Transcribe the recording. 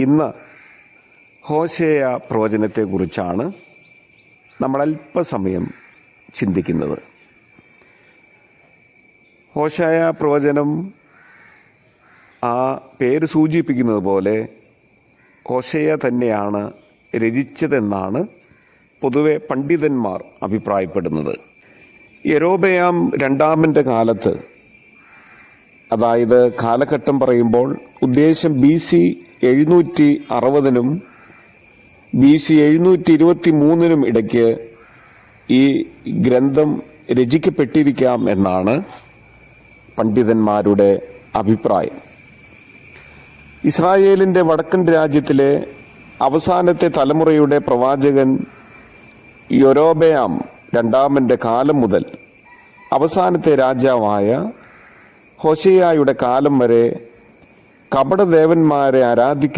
ഇന്ന് ഹോശേയ പ്രവചനത്തെക്കുറിച്ചാണ് നമ്മൾ അല്പസമയം ചിന്തിക്കുന്നത്. ഹോശേയ പ്രവചനം ആ പേര് സൂചിപ്പിക്കുന്നത് പോലെ ഹോശേയ തന്നെയാണ് രചിച്ചതെന്നാണ് പൊതുവെ പണ്ഡിതന്മാർ അഭിപ്രായപ്പെടുന്നത്. യൊരോബെയാം രണ്ടാമൻ്റെ കാലത്ത്, അതായത് കാലഘട്ടം പറയുമ്പോൾ ഉദ്ദേശം BC 760 BC 723 ഇടയ്ക്ക് ഈ ഗ്രന്ഥം രചിക്കപ്പെട്ടിരിക്കാം എന്നാണ് പണ്ഡിതന്മാരുടെ അഭിപ്രായം. ഇസ്രായേലിൻ്റെ വടക്കൻ രാജ്യത്തിലെ അവസാനത്തെ തലമുറയുടെ പ്രവാചകൻ യൊരോബെയാം രണ്ടാമൻ്റെ കാലം മുതൽ അവസാനത്തെ രാജാവായ ഹോശേയയുടെ കാലം വരെ കപടദേവന്മാരെ ആരാധിക്കുന്ന